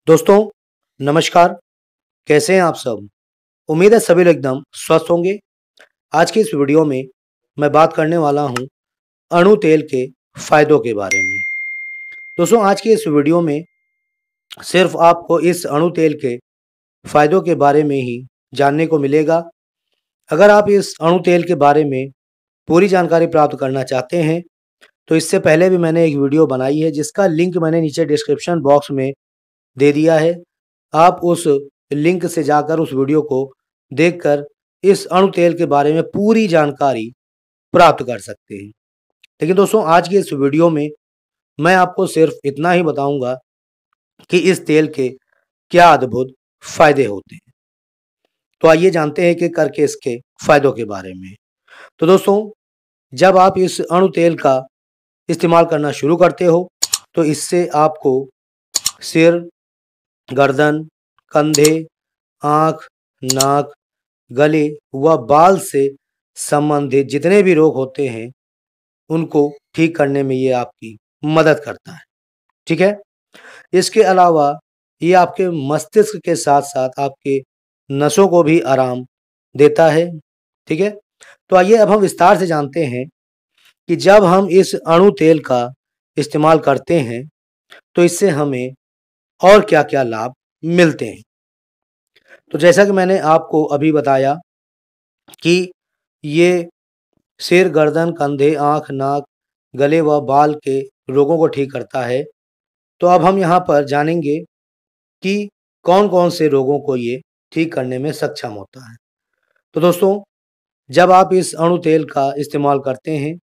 दोस्तों नमस्कार। कैसे हैं आप सब? उम्मीद है सभी लोग एकदम स्वस्थ होंगे। आज की इस वीडियो में मैं बात करने वाला हूं अणु तेल के फायदों के बारे में। दोस्तों आज की इस वीडियो में सिर्फ आपको इस अणु तेल के फायदों के बारे में ही जानने को मिलेगा। अगर आप इस अणु तेल के बारे में पूरी जानकारी प्राप्त करना चाहते हैं तो इससे पहले भी मैंने एक वीडियो बनाई है जिसका लिंक मैंने नीचे डिस्क्रिप्शन बॉक्स में दे दिया है। आप उस लिंक से जाकर उस वीडियो को देखकर इस अणु तेल के बारे में पूरी जानकारी प्राप्त कर सकते हैं। लेकिन दोस्तों आज की इस वीडियो में मैं आपको सिर्फ इतना ही बताऊंगा कि इस तेल के क्या अद्भुत फायदे होते हैं। तो आइए जानते हैं कि करके इसके फायदों के बारे में। तो दोस्तों जब आप इस अणु तेल का इस्तेमाल करना शुरू करते हो तो इससे आपको सिर, गर्दन, कंधे, आँख, नाक, गले व बाल से संबंधित जितने भी रोग होते हैं उनको ठीक करने में ये आपकी मदद करता है। ठीक है? इसके अलावा ये आपके मस्तिष्क के साथ-साथ आपके नसों को भी आराम देता है। ठीक है? तो आइए अब हम विस्तार से जानते हैं कि जब हम इस अणु तेल का इस्तेमाल करते हैं तो इससे हमें और क्या-क्या लाभ मिलते हैं। तो जैसा कि मैंने आपको अभी बताया कि ये सिर, गर्दन, कंधे, आँख, नाक, गले व बाल के रोगों को ठीक करता है। तो अब हम यहाँ पर जानेंगे कि कौन-कौन से रोगों को ये ठीक करने में सक्षम होता है। तो दोस्तों जब आप इस अणु तेल का इस्तेमाल करते हैं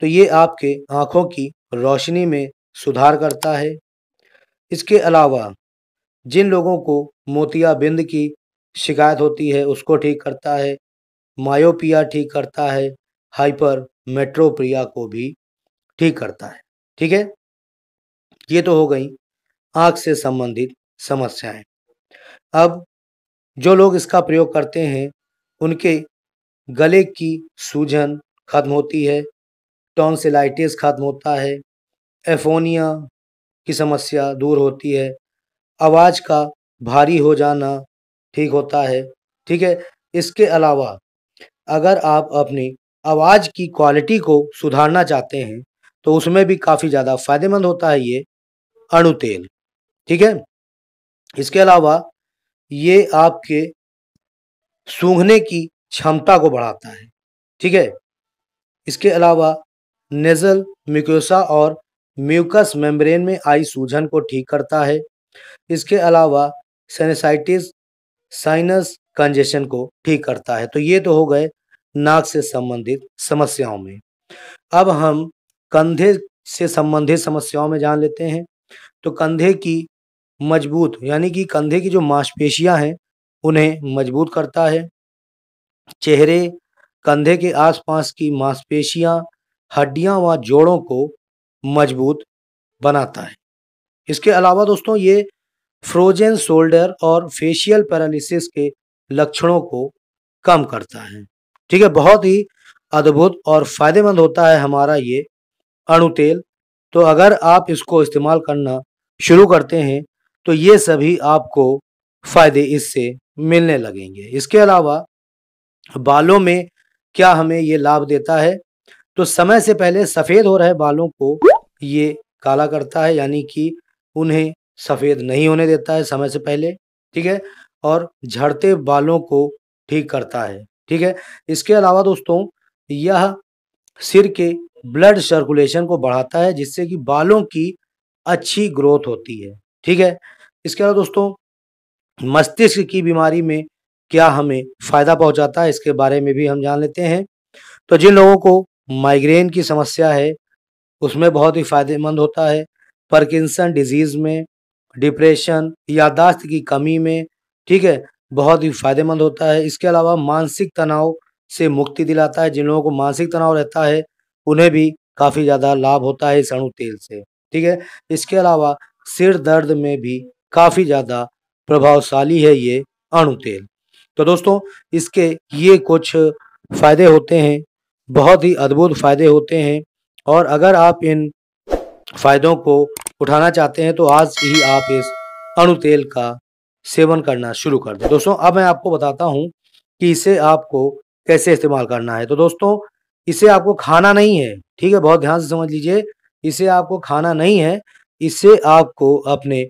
तो ये आपके आँखों की रोशनी में सुधार करता है। इसके अलावा जिन लोगों को मोतियाबिंद की शिकायत होती है उसको ठीक करता है, मायोपिया ठीक करता है, हाइपरमेट्रोपिया को भी ठीक करता है। ठीक है? ये तो हो गई आँख से संबंधित समस्याएँ। अब जो लोग इसका प्रयोग करते हैं उनके गले की सूजन खत्म होती है, टॉन्सिलाइटिस खत्म होता है, एफोनिया की समस्या दूर होती है, आवाज़ का भारी हो जाना ठीक होता है। ठीक है? इसके अलावा अगर आप अपनी आवाज़ की क्वालिटी को सुधारना चाहते हैं तो उसमें भी काफ़ी ज़्यादा फ़ायदेमंद होता है ये अणु तेल। ठीक है? इसके अलावा ये आपके सूंघने की क्षमता को बढ़ाता है। ठीक है? इसके अलावा नेज़ल म्यूकोसा और म्यूकस मेम्ब्रेन में आई सूजन को ठीक करता है। इसके अलावा साइनसाइटिस, साइनस कंजेशन को ठीक करता है। तो ये तो हो गए नाक से संबंधित समस्याओं में। अब हम कंधे से संबंधित समस्याओं में जान लेते हैं। तो कंधे की मजबूत यानी कि कंधे की जो मांसपेशियां हैं उन्हें मजबूत करता है। चेहरे, कंधे के आसपास की मांसपेशियां, हड्डियां व जोड़ों को मजबूत बनाता है। इसके अलावा दोस्तों ये फ्रोजन शोल्डर और फेशियल पैरालिसिस के लक्षणों को कम करता है। ठीक है? बहुत ही अद्भुत और फ़ायदेमंद होता है हमारा ये अणु तेल। तो अगर आप इसको इस्तेमाल करना शुरू करते हैं तो ये सभी आपको फ़ायदे इससे मिलने लगेंगे। इसके अलावा बालों में क्या हमें ये लाभ देता है? तो समय से पहले सफ़ेद हो रहे बालों को ये काला करता है यानी कि उन्हें सफ़ेद नहीं होने देता है समय से पहले। ठीक है? और झड़ते बालों को ठीक करता है। ठीक है? इसके अलावा दोस्तों यह सिर के ब्लड सर्कुलेशन को बढ़ाता है जिससे कि बालों की अच्छी ग्रोथ होती है। ठीक है? इसके अलावा दोस्तों मस्तिष्क की बीमारी में क्या हमें फ़ायदा पहुँचाता है इसके बारे में भी हम जान लेते हैं। तो जिन लोगों को माइग्रेन की समस्या है उसमें बहुत ही फ़ायदेमंद होता है। पार्किंसन डिज़ीज़ में, डिप्रेशन, याददाश्त की कमी में, ठीक है, बहुत ही फ़ायदेमंद होता है। इसके अलावा मानसिक तनाव से मुक्ति दिलाता है। जिन लोगों को मानसिक तनाव रहता है उन्हें भी काफ़ी ज़्यादा लाभ होता है इस अणु तेल से। ठीक है? इसके अलावा सिर दर्द में भी काफ़ी ज़्यादा प्रभावशाली है ये अणु तेल। तो दोस्तों इसके ये कुछ फ़ायदे होते हैं, बहुत ही अद्भुत फ़ायदे होते हैं और अगर आप इन फ़ायदों को उठाना चाहते हैं तो आज ही आप इस अणु तेल का सेवन करना शुरू कर दें। दोस्तों अब मैं आपको बताता हूँ कि इसे आपको कैसे इस्तेमाल करना है। तो दोस्तों इसे आपको खाना नहीं है, ठीक है? बहुत ध्यान से समझ लीजिए, इसे आपको खाना नहीं है, इसे आपको अपने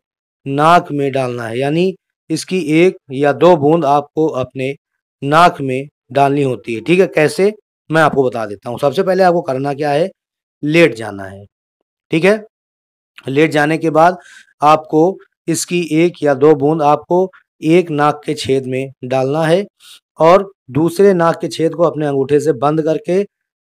नाक में डालना है। यानी इसकी 1 या 2 बूंद आपको अपने नाक में डालनी होती है, ठीक है? कैसे? मैं आपको बता देता हूँ। सबसे पहले आपको करना क्या है, लेट जाना है, ठीक है? लेट जाने के बाद आपको इसकी 1 या 2 बूंद आपको एक नाक के छेद में डालना है और दूसरे नाक के छेद को अपने अंगूठे से बंद करके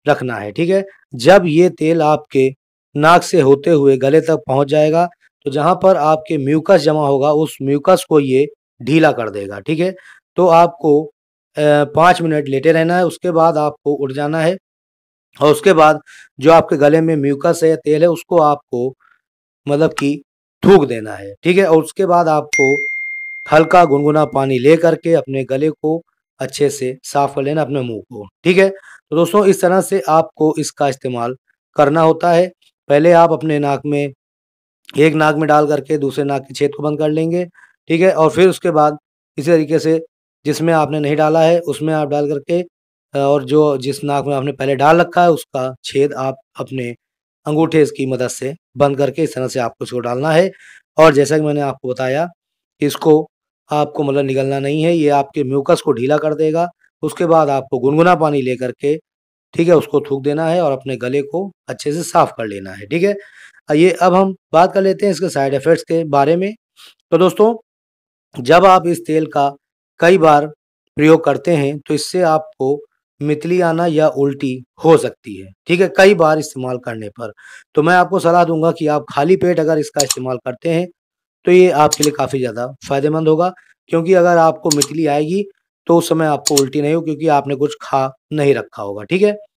रखना है, ठीक है? जब ये तेल आपके नाक से होते हुए गले तक पहुँच जाएगा, तो जहाँ पर आपके म्यूकस जमा होगा, उस म्यूकस को ये ढीला कर देगा, ठीक है? तो आपको 5 मिनट लेटे रहना है, उसके बाद आपको उठ जाना है और उसके बाद जो आपके गले में म्यूकस है या तेल है, उसको आपको मतलब कि थूक देना है, ठीक है? और उसके बाद आपको हल्का गुनगुना पानी ले करके अपने गले को अच्छे से साफ कर लेना, अपने मुँह को, ठीक है? तो दोस्तों इस तरह से आपको इसका इस्तेमाल करना होता है। पहले आप अपने नाक में एक नाक में डाल करके दूसरे नाक के छेद को बंद कर लेंगे, ठीक है? और फिर उसके बाद इसी तरीके से जिसमें आपने नहीं डाला है, उसमें आप डाल करके और जो जिस नाक में आपने पहले डाल रखा है, उसका छेद आप अपने अंगूठे की मदद से बंद करके इस तरह से आपको इसको डालना है। और जैसा कि मैंने आपको बताया, इसको आपको मतलब निगलना नहीं है, ये आपके म्यूकस को ढीला कर देगा। उसके बाद आपको गुनगुना पानी लेकर के, ठीक है, उसको थूक देना है और अपने गले को अच्छे से साफ कर लेना है, ठीक है? आइए अब हम बात कर लेते हैं इसके साइड इफ़ेक्ट्स के बारे में। तो दोस्तों जब आप इस तेल का कई बार प्रयोग करते हैं, तो इससे आपको मितली आना या उल्टी हो सकती है, ठीक है? कई बार इस्तेमाल करने पर। तो मैं आपको सलाह दूँगा कि आप खाली पेट अगर इसका इस्तेमाल करते हैं, तो ये आपके लिए काफ़ी ज़्यादा फ़ायदेमंद होगा, क्योंकि अगर आपको मितली आएगी, तो उस समय आपको उल्टी नहीं होगी क्योंकि आपने कुछ खा नहीं रखा होगा, ठीक है?